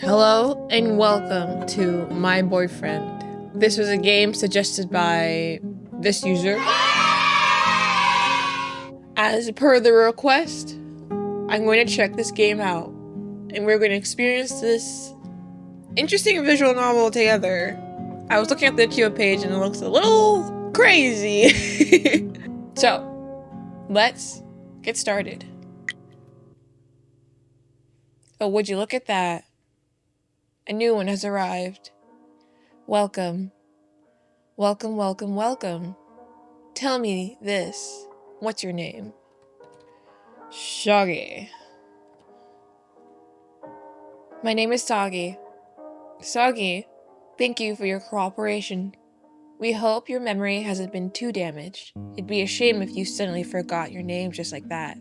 Hello and welcome to My Boyfriend. This was a game suggested by this user. As per the request, I'm going to check this game out and we're going to experience this interesting visual novel together. I was looking at the Akio page and it looks a little crazy. So, let's get started. Oh, would you look at that? A new one has arrived. Welcome. Welcome, welcome, welcome. Tell me this. What's your name? Soggy. My name is Soggy. Soggy, thank you for your cooperation. We hope your memory hasn't been too damaged. It'd be a shame if you suddenly forgot your name just like that.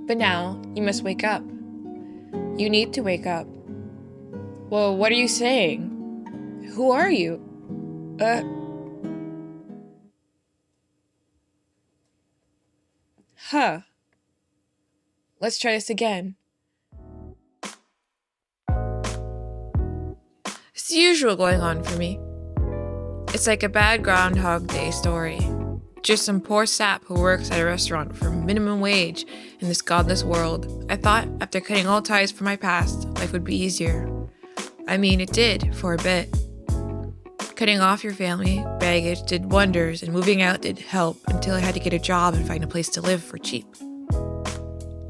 But now, you must wake up. You need to wake up. Well, what are you saying? Who are you? Huh. Let's try this again. It's the usual going on for me. It's like a bad Groundhog Day story. Just some poor sap who works at a restaurant for minimum wage in this godless world. I thought after cutting all ties from my past, life would be easier. I mean, it did, for a bit. Cutting off your family, baggage did wonders, and moving out did help until I had to get a job and find a place to live for cheap.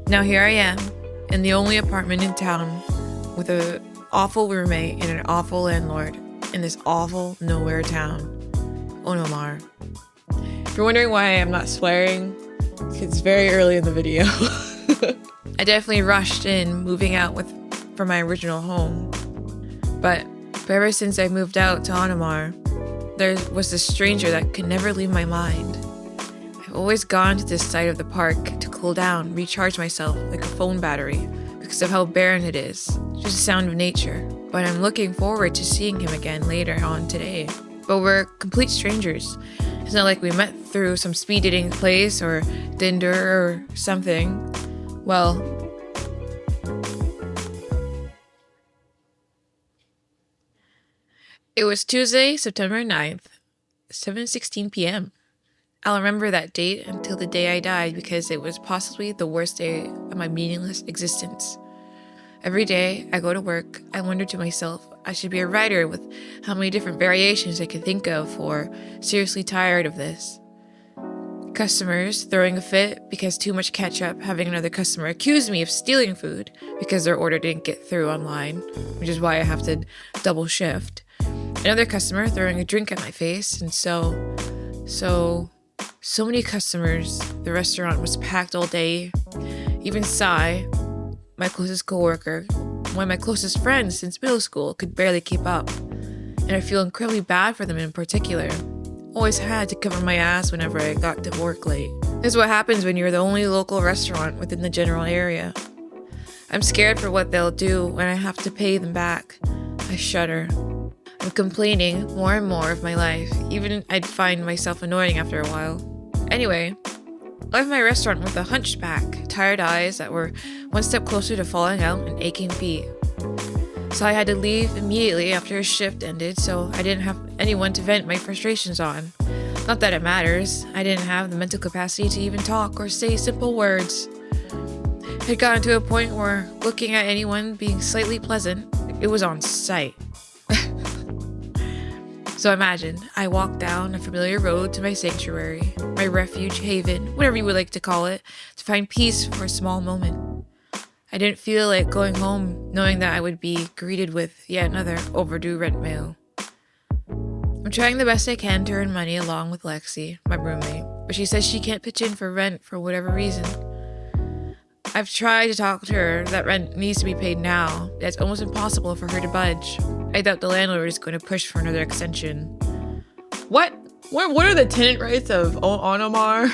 Now here I am, in the only apartment in town, with an awful roommate and an awful landlord, in this awful nowhere town. Onomar. If you're wondering why I'm not swearing, it's very early in the video. I definitely rushed in moving out from my original home. But ever since I moved out to Onomar, there was this stranger that could never leave my mind. I've always gone to this side of the park to cool down, recharge myself like a phone battery because of how barren it is, just the sound of nature. But I'm looking forward to seeing him again later on today. But we're complete strangers. It's not like we met through some speed dating place or Tinder or something. Well, it was Tuesday, September 9th, 7:16 p.m. I'll remember that date until the day I died because it was possibly the worst day of my meaningless existence. Every day I go to work, I wonder to myself, I should be a writer with how many different variations I could think of for seriously tired of this. Customers throwing a fit because too much ketchup, having another customer accuse me of stealing food because their order didn't get through online, which is why I have to double shift. Another customer throwing a drink at my face, and so many customers. The restaurant was packed all day. Even Sai, my closest coworker, one of my closest friends since middle school, could barely keep up. And I feel incredibly bad for them in particular. Always had to cover my ass whenever I got to work late. This is what happens when you're the only local restaurant within the general area. I'm scared for what they'll do when I have to pay them back. I shudder. I'm complaining more and more of my life. Even I'd find myself annoying after a while. Anyway, I left my restaurant with a hunchback, tired eyes that were one step closer to falling out and aching feet. So I had to leave immediately after a shift ended, so I didn't have anyone to vent my frustrations on. Not that it matters. I didn't have the mental capacity to even talk or say simple words. It had gotten to a point where looking at anyone being slightly pleasant, it was on sight. So imagine, I walked down a familiar road to my sanctuary, my refuge haven, whatever you would like to call it, to find peace for a small moment. I didn't feel like going home knowing that I would be greeted with yet another overdue rent mail. I'm trying the best I can to earn money along with Lexi, my roommate, but she says she can't pitch in for rent for whatever reason. I've tried to talk to her that rent needs to be paid now. It's almost impossible for her to budge. I doubt the landlord is going to push for another extension. What are the tenant rights of Onomar?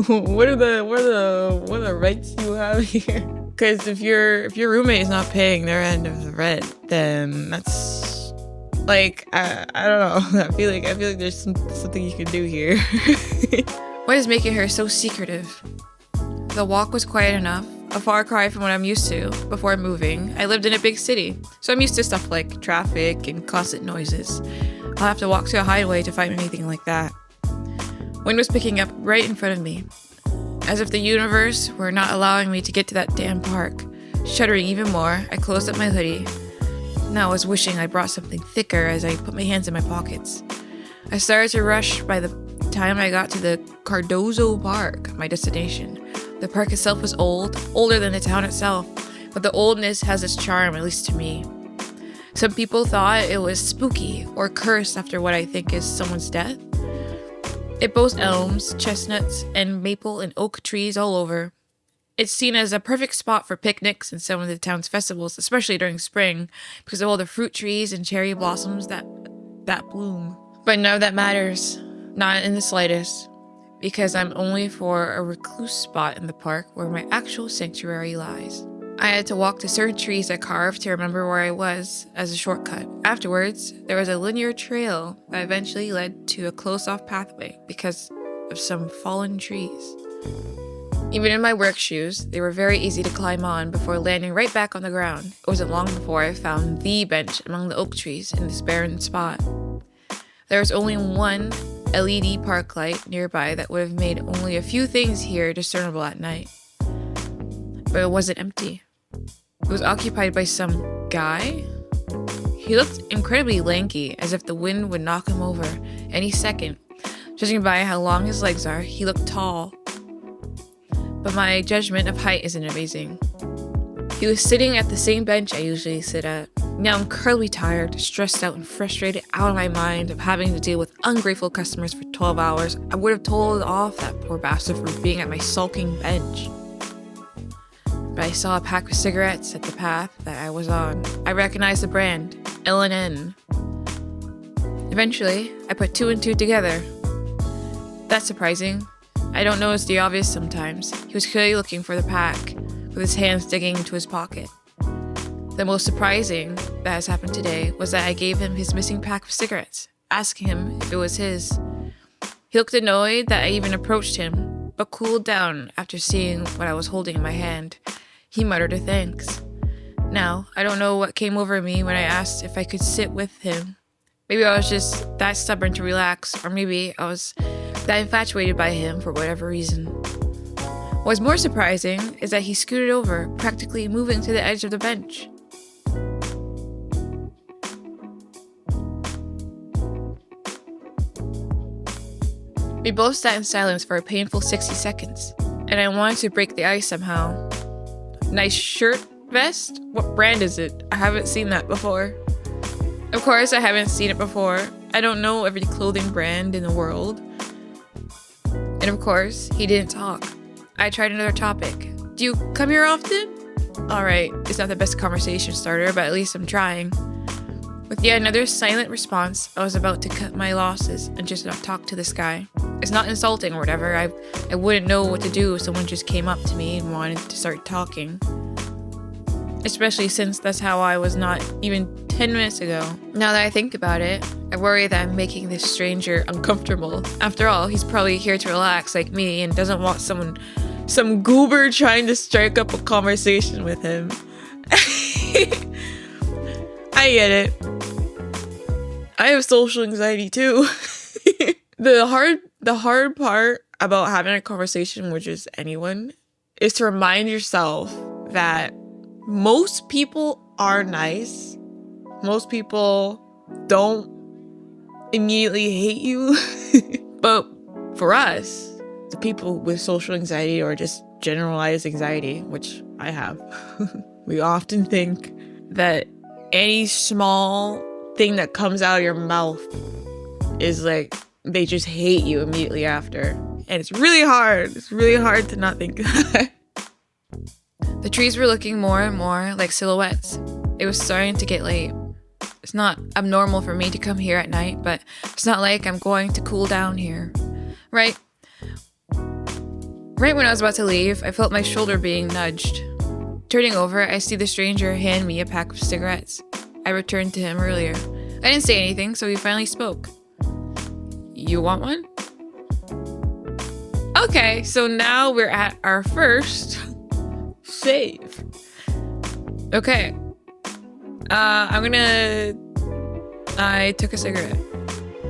What are the rights you have here? Because if your roommate is not paying their end of the rent, then that's like I don't know. I feel like there's something you can do here. What is making her so secretive? The walk was quiet enough. a far cry from what I'm used to. Before moving, I lived in a big city, so I'm used to stuff like traffic and constant noises. I'll have to walk to a highway to find anything like that. Wind was picking up right in front of me, as if the universe were not allowing me to get to that damn park. Shuddering even more, I closed up my hoodie. Now I was wishing I brought something thicker as I put my hands in my pockets. I started to rush by the time I got to the Cardozo Park, my destination. The park itself was old, older than the town itself, but the oldness has its charm, at least to me. Some people thought it was spooky or cursed after what I think is someone's death. It boasts elms, chestnuts, and maple and oak trees all over. It's seen as a perfect spot for picnics and some of the town's festivals, especially during spring, because of all the fruit trees and cherry blossoms that bloom. But none of that matters, not in the slightest, because I'm only for a recluse spot in the park where my actual sanctuary lies. I had to walk to certain trees I carved to remember where I was as a shortcut. Afterwards, there was a linear trail that eventually led to a closed-off pathway because of some fallen trees. Even in my work shoes, they were very easy to climb on before landing right back on the ground. It wasn't long before I found the bench among the oak trees in this barren spot. There was only one LED park light nearby that would have made only a few things here discernible at night. But it wasn't empty. It was occupied by some guy. He looked incredibly lanky, as if the wind would knock him over any second. Judging by how long his legs are, he looked tall. But my judgment of height isn't amazing. He was sitting at the same bench I usually sit at. Now I'm incredibly tired, stressed out, and frustrated out of my mind of having to deal with ungrateful customers for 12 hours. I would have told off that poor bastard for being at my sulking bench. But I saw a pack of cigarettes at the path that I was on. I recognized the brand, L&N. Eventually, I put two and two together. That's surprising. I don't notice the obvious sometimes. He was clearly looking for the pack, with his hands digging into his pocket. The most surprising that has happened today was that I gave him his missing pack of cigarettes, asking him if it was his. He looked annoyed that I even approached him, but cooled down after seeing what I was holding in my hand. He muttered a thanks. Now, I don't know what came over me when I asked if I could sit with him. Maybe I was just that stubborn to relax, or maybe I was that infatuated by him for whatever reason. What's more surprising is that he scooted over, practically moving to the edge of the bench. We both sat in silence for a painful 60 seconds, and I wanted to break the ice somehow. Nice shirt, vest? What brand is it? I haven't seen that before. Of course, I haven't seen it before. I don't know every clothing brand in the world. And of course, he didn't talk. I tried another topic. Do you come here often? Alright, it's not the best conversation starter, but at least I'm trying. With yet another silent response, I was about to cut my losses and just not talk to this guy. It's not insulting or whatever. I wouldn't know what to do if someone just came up to me and wanted to start talking. Especially since that's how I was not even 10 minutes ago. Now that I think about it, I worry that I'm making this stranger uncomfortable. After all, he's probably here to relax like me and doesn't want some goober trying to strike up a conversation with him. I get it. I have social anxiety too. The hard part about having a conversation with just anyone is to remind yourself that most people are nice. Most people don't immediately hate you. But for us, the people with social anxiety or just generalized anxiety, which I have, we often think that any small thing that comes out of your mouth is like they just hate you immediately after. And it's really hard. It's really hard to not think that. The trees were looking more and more like silhouettes. It was starting to get late. It's not abnormal for me to come here at night, but it's not like I'm going to cool down here. Right when I was about to leave, I felt my shoulder being nudged. Turning over, I see the stranger hand me a pack of cigarettes. I returned to him earlier. I didn't say anything, so he finally spoke. You want one? Okay, so now we're at our first safe. Okay. I took a cigarette.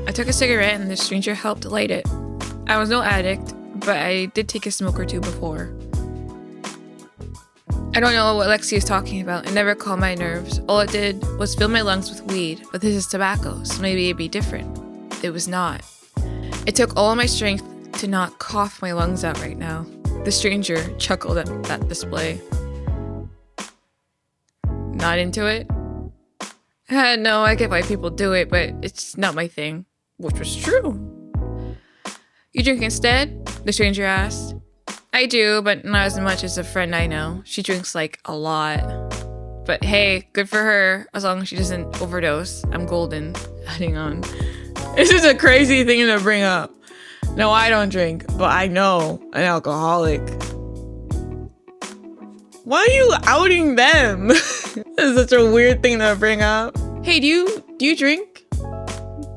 And the stranger helped light it. I was no addict, but I did take a smoke or two before. I don't know what Lexi is talking about. It never calmed my nerves. All it did was fill my lungs with weed, but this is tobacco, so maybe it'd be different. It was not. It took all my strength to not cough my lungs out right now. The stranger chuckled at that display. Not into it? No, I get why people do it, but it's not my thing. Which was true. You drink instead? The stranger asked. I do, but not as much as a friend I know. She drinks like a lot. But hey, good for her, as long as she doesn't overdose. I'm golden. Adding on. This is a crazy thing to bring up. No, I don't drink, but I know an alcoholic. Why are you outing them? This is such a weird thing to bring up. Hey, do you drink?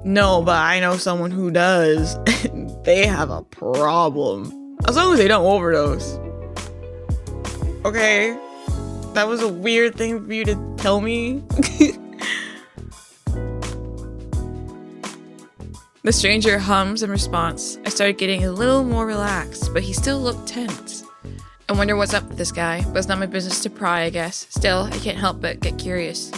No, but I know someone who does. They have a problem. As long as they don't overdose. Okay. That was a weird thing for you to tell me. The stranger hums in response. I started getting a little more relaxed, but he still looked tense. I wonder what's up with this guy, but it's not my business to pry, I guess. Still, I can't help but get curious.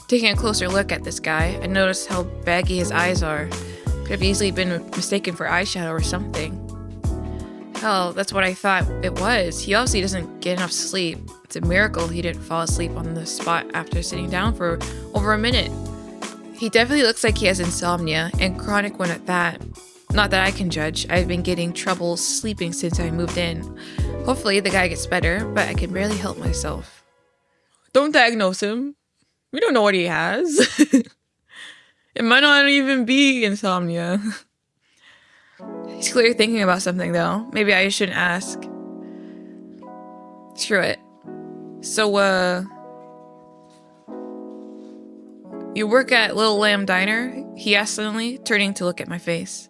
Taking a closer look at this guy, I noticed how baggy his eyes are. Could have easily been mistaken for eyeshadow or something. Hell, that's what I thought it was. He obviously doesn't get enough sleep. It's a miracle he didn't fall asleep on the spot after sitting down for over a minute. He definitely looks like he has insomnia, and chronic one at that. Not that I can judge. I've been getting trouble sleeping since I moved in. Hopefully the guy gets better, but I can barely help myself. Don't diagnose him. We don't know what he has. It might not even be insomnia. He's clearly thinking about something though. Maybe I shouldn't ask. Screw it. So, you work at Little Lamb Diner? He asked suddenly, turning to look at my face.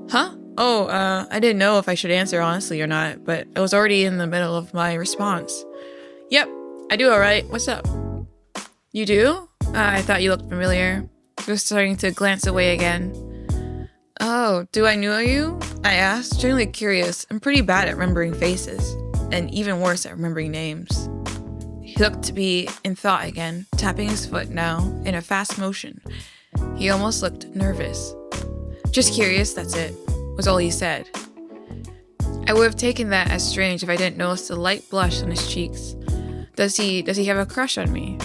Huh? Oh, I didn't know if I should answer honestly or not, but I was already in the middle of my response. Yep, I do alright. What's up? You do? I thought you looked familiar. He was starting to glance away again. Oh, do I know you? I asked, genuinely curious. I'm pretty bad at remembering faces, and even worse at remembering names. He looked to be in thought again, tapping his foot now in a fast motion. He almost looked nervous. Just curious, that's it, was all he said. I would have taken that as strange if I didn't notice the light blush on his cheeks. Does he have a crush on me?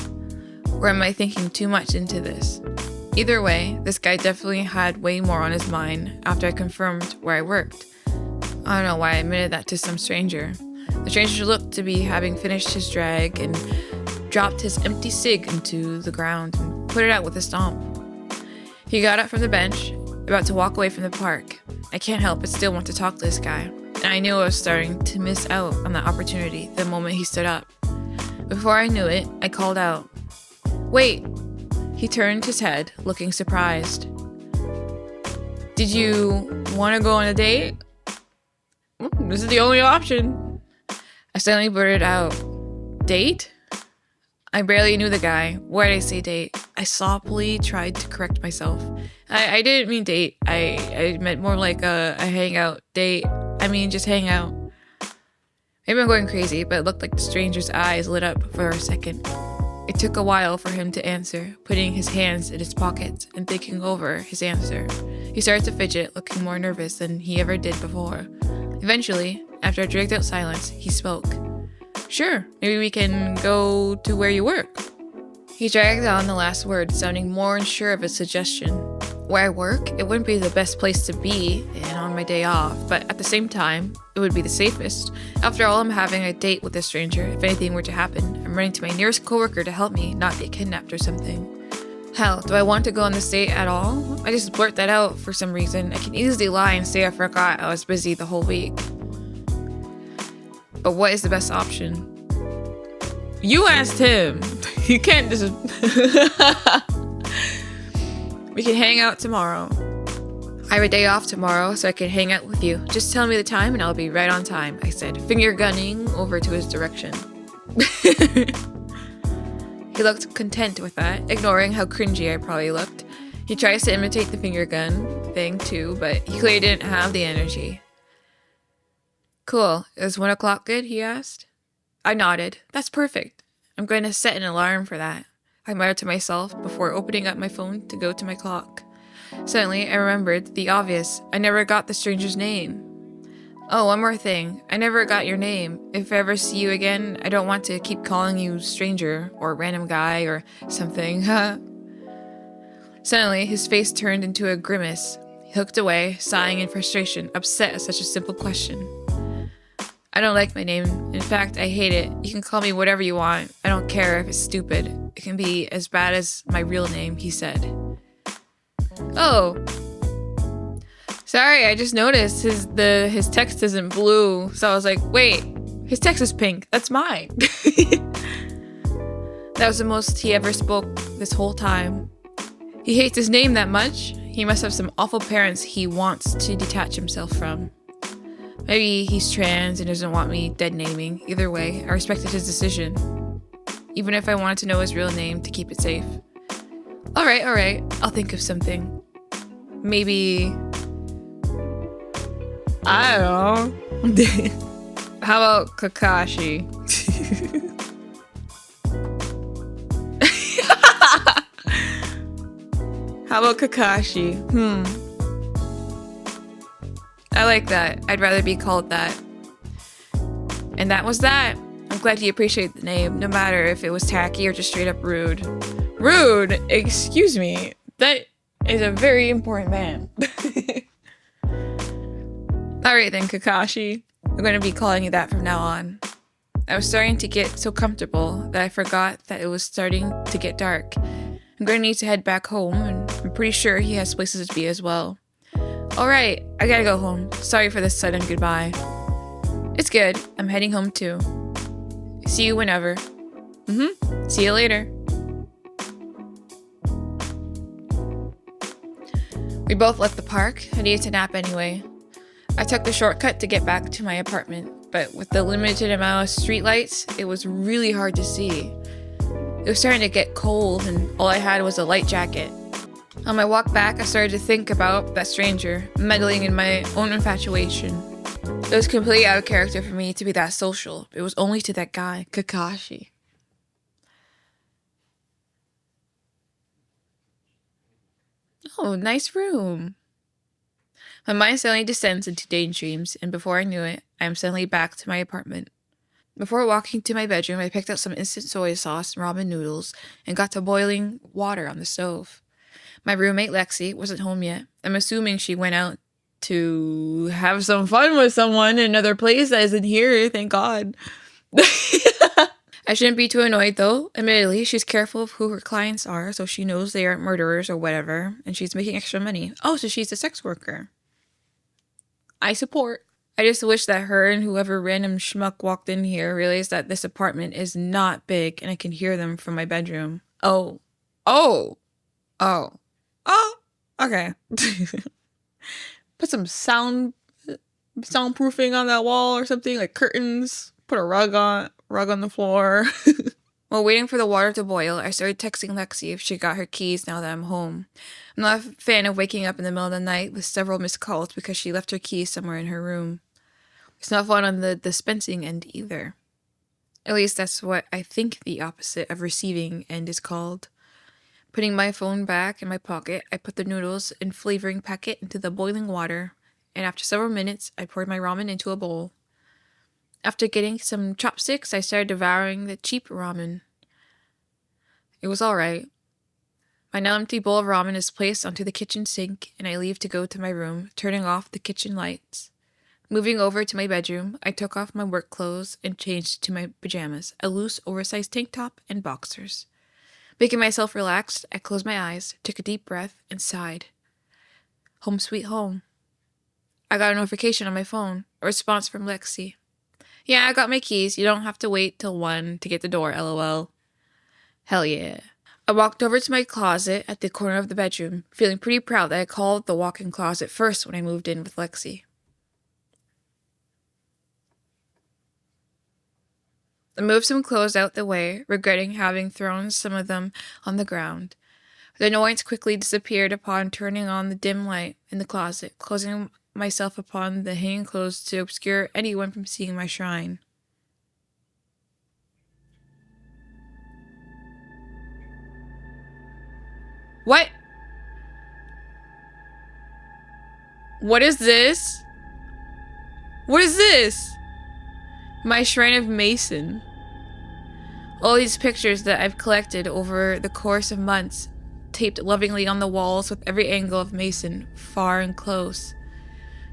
Or am I thinking too much into this? Either way, this guy definitely had way more on his mind after I confirmed where I worked. I don't know why I admitted that to some stranger. The stranger looked to be having finished his drag and dropped his empty cig into the ground and put it out with a stomp. He got up from the bench, about to walk away from the park. I can't help but still want to talk to this guy, and I knew I was starting to miss out on that opportunity the moment he stood up. Before I knew it, I called out, "Wait!" He turned his head, looking surprised. Did you want to go on a date? This is the only option. I suddenly blurted out, "Date?" I barely knew the guy. Why did I say date? I sloppily tried to correct myself. I didn't mean date. I meant more like a hangout date. I mean, just hang out. Maybe I'm going crazy, but it looked like the stranger's eyes lit up for a second. It took a while for him to answer, putting his hands in his pockets and thinking over his answer. He started to fidget, looking more nervous than he ever did before. Eventually, after a dragged out silence, he spoke. "Sure, maybe we can go to where you work." He dragged on the last word, sounding more unsure of his suggestion. Where I work, it wouldn't be the best place to be and on my day off, but at the same time, it would be the safest. After all, I'm having a date with a stranger. If anything were to happen, I'm running to my nearest coworker to help me not get kidnapped or something. Hell, do I want to go on this date at all? I just blurt that out for some reason. I can easily lie and say I forgot I was busy the whole week. But what is the best option? You asked him. You can't just... We can hang out tomorrow. I have a day off tomorrow, so I can hang out with you. Just tell me the time and I'll be right on time, I said, finger gunning over to his direction. He looked content with that, ignoring how cringy I probably looked. He tries to imitate the finger gun thing too, but he clearly didn't have the energy. Cool. Is 1 o'clock good? He asked. I nodded. That's perfect. I'm going to set an alarm for that, I muttered to myself before opening up my phone to go to my clock. Suddenly, I remembered the obvious. I never got the stranger's name. Oh, one more thing. I never got your name. If I ever see you again, I don't want to keep calling you stranger or random guy or something. Suddenly, his face turned into a grimace. He looked away, sighing in frustration, upset at such a simple question. I don't like my name. In fact, I hate it. You can call me whatever you want. I don't care if it's stupid. It can be as bad as my real name, he said. Oh. Sorry, I just noticed his text isn't blue. So I was like, wait, his text is pink. That's mine. That was the most he ever spoke this whole time. He hates his name that much. He must have some awful parents he wants to detach himself from. Maybe he's trans and doesn't want me dead naming. Either way, I respected his decision. Even if I wanted to know his real name to keep it safe. Alright. I'll think of something. Maybe... I don't know. How about Kakashi? How about Kakashi? I like that. I'd rather be called that. And that was that. I'm glad you appreciate the name, no matter if it was tacky or just straight up rude. Rude? Excuse me. That is a very important man. Alright then, Kakashi. I'm going to be calling you that from now on. I was starting to get so comfortable that I forgot that it was starting to get dark. I'm going to need to head back home, and I'm pretty sure he has places to be as well. Alright, I gotta go home. Sorry for this sudden goodbye. It's good. I'm heading home too. See you whenever. See you later. We both left the park. I needed to nap anyway. I took the shortcut to get back to my apartment, but with the limited amount of streetlights, it was really hard to see. It was starting to get cold, and all I had was a light jacket. On my walk back, I started to think about that stranger, meddling in my own infatuation. It was completely out of character for me to be that social. It was only to that guy, Kakashi. Oh, nice room. My mind suddenly descends into daydreams, and before I knew it, I am suddenly back to my apartment. Before walking to my bedroom, I picked up some instant soy sauce and ramen noodles and got to boiling water on the stove. My roommate, Lexi, wasn't home yet. I'm assuming she went out to have some fun with someone in another place that isn't here, thank God. I shouldn't be too annoyed though. Admittedly, she's careful of who her clients are, so she knows they aren't murderers or whatever, and she's making extra money. Oh, so she's a sex worker. I support. I just wish that her and whoever random schmuck walked in here realized that this apartment is not big and I can hear them from my bedroom. Oh. Okay. Put some soundproofing on that wall or something, like curtains. Put a rug on the floor. While waiting for the water to boil, I started texting Lexi if she got her keys now that I'm home. I'm not a fan of waking up in the middle of the night with several missed calls because she left her keys somewhere in her room. It's not fun on the dispensing end either. At least that's what I think the opposite of receiving end is called. Putting my phone back in my pocket, I put the noodles and flavoring packet into the boiling water, and after several minutes, I poured my ramen into a bowl. After getting some chopsticks, I started devouring the cheap ramen. It was alright. My now empty bowl of ramen is placed onto the kitchen sink, and I leave to go to my room, turning off the kitchen lights. Moving over to my bedroom, I took off my work clothes and changed to my pajamas, a loose, oversized tank top and boxers. Making myself relaxed, I closed my eyes, took a deep breath, and sighed. Home sweet home. I got a notification on my phone, a response from Lexi. Yeah, I got my keys. You don't have to wait till 1 to get the door, lol. Hell yeah. I walked over to my closet at the corner of the bedroom, feeling pretty proud that I called the walk-in closet first when I moved in with Lexi. I moved some clothes out the way, regretting having thrown some of them on the ground. The annoyance quickly disappeared upon turning on the dim light in the closet, closing myself upon the hanging clothes to obscure anyone from seeing my shrine. What? What is this? What is this? My shrine of Mason. All these pictures that I've collected over the course of months, taped lovingly on the walls with every angle of Mason, far and close.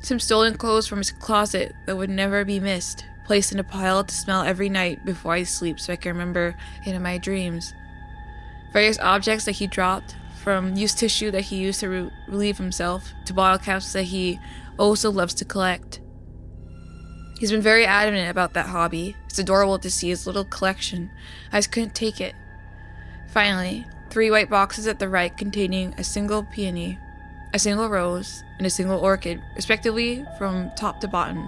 Some stolen clothes from his closet that would never be missed, placed in a pile to smell every night before I sleep so I can remember it in my dreams. Various objects that he dropped, from used tissue that he used to relieve himself, to bottle caps that he also loves to collect. He's been very adamant about that hobby. It's adorable to see his little collection. I just couldn't take it. Finally, 3 white boxes at the right containing a single peony, a single rose, and a single orchid, respectively from top to bottom.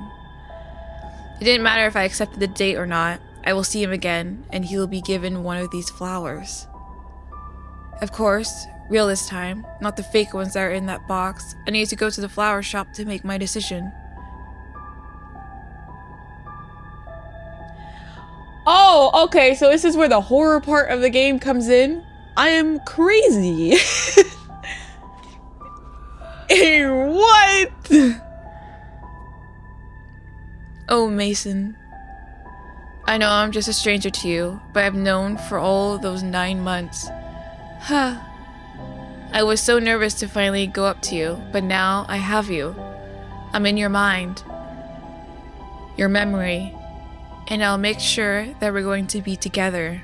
It didn't matter if I accepted the date or not. I will see him again, and he will be given one of these flowers. Of course, real this time, not the fake ones that are in that box. I need to go to the flower shop to make my decision. Oh, okay, so this is where the horror part of the game comes in. I am crazy. What? Oh, Mason. I know I'm just a stranger to you, but I've known for all those 9 months. Huh. I was so nervous to finally go up to you, but now I have you. I'm in your mind, your memory, and I'll make sure that we're going to be together.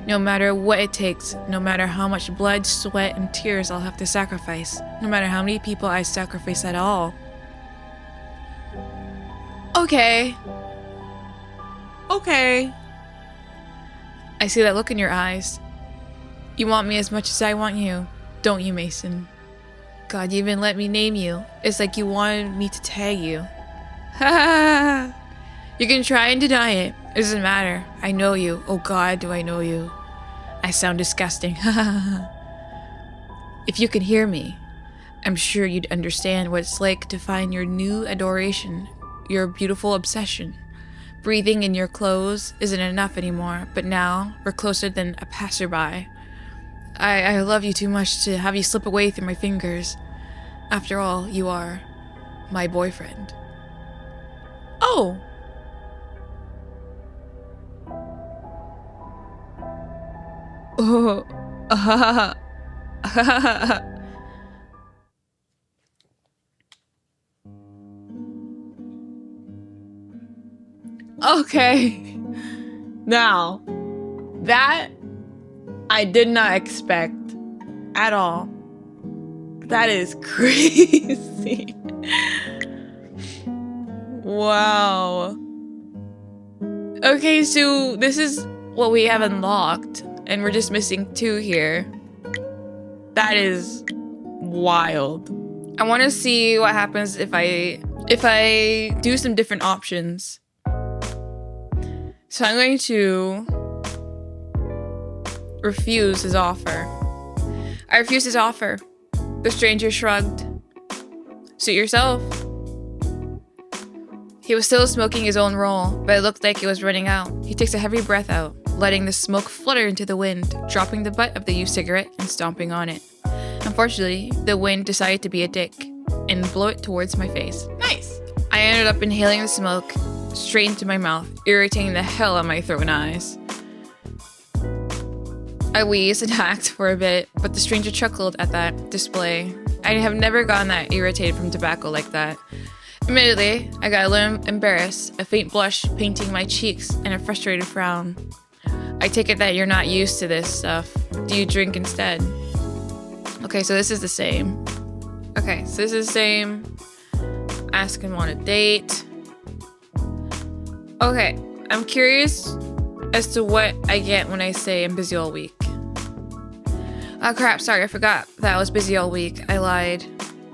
No matter what it takes, no matter how much blood, sweat, and tears I'll have to sacrifice, no matter how many people I sacrifice at all. Okay. Okay. I see that look in your eyes. You want me as much as I want you, don't you, Mason? God, you even let me name you. It's like you wanted me to tag you. Ha ha ha! You can try and deny it. It doesn't matter. I know you. Oh God, do I know you. I sound disgusting. Ha ha ha. If you could hear me, I'm sure you'd understand what it's like to find your new adoration, your beautiful obsession. Breathing in your clothes isn't enough anymore, but now we're closer than a passerby. I love you too much to have you slip away through my fingers. After all, you are my boyfriend. Oh! Oh. Okay. Now, that I did not expect at all. That is crazy. Wow. Okay, so this is what we have unlocked, and we're just missing 2 here. That is wild. I want to see what happens if I do some different options. So I'm going to refuse his offer. I refuse his offer. The stranger shrugged. Suit yourself. He was still smoking his own roll, but it looked like it was running out. He takes a heavy breath out, letting the smoke flutter into the wind, dropping the butt of the used cigarette and stomping on it. Unfortunately, the wind decided to be a dick and blow it towards my face. Nice! I ended up inhaling the smoke straight into my mouth, irritating the hell out of my throat and eyes. I wheezed and hacked for a bit, but the stranger chuckled at that display. I have never gotten that irritated from tobacco like that. Admittedly, I got a little embarrassed, a faint blush painting my cheeks and a frustrated frown. I take it that you're not used to this stuff. Do you drink instead? Okay, so this is the same. Okay, so this is the same. Ask him on a date. Okay, I'm curious as to what I get when I say I'm busy all week. Oh crap, sorry, I forgot that I was busy all week. I lied.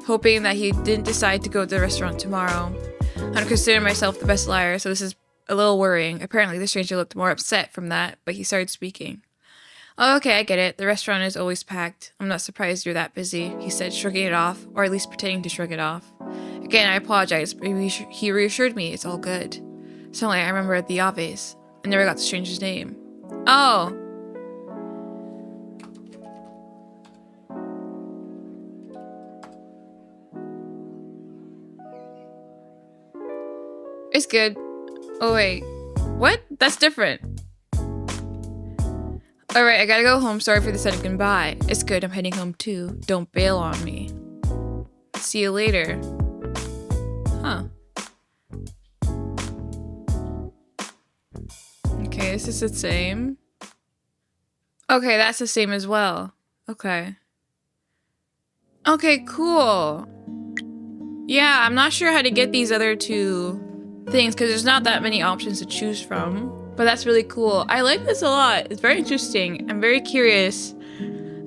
Hoping that he didn't decide to go to the restaurant tomorrow. I don't consider myself the best liar, so this is a little worrying. Apparently, the stranger looked more upset from that, but he started speaking. Oh, okay, I get it. The restaurant is always packed. I'm not surprised you're that busy, he said, shrugging it off, or at least pretending to shrug it off. Again, I apologize, but he reassured me it's all good. Suddenly, I remembered the Aves. I never got the stranger's name. Oh! It's good. Oh, wait. What? That's different. Alright, I gotta go home. Sorry for the sudden goodbye. It's good, I'm heading home too. Don't bail on me. See you later. Huh. Okay, this is the same. Okay, that's the same as well. Okay. Okay, cool. Yeah, I'm not sure how to get these other two things because there's not that many options to choose from. But that's really cool. I like this a lot. It's very interesting. I'm very curious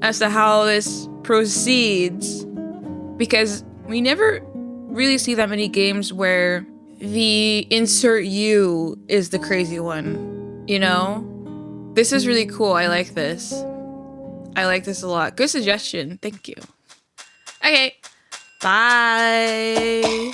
as to how this proceeds because we never really see that many games where the insert you is the crazy one, you know? This is really cool. I like this. I like this a lot. Good suggestion. Thank you. Okay. Bye.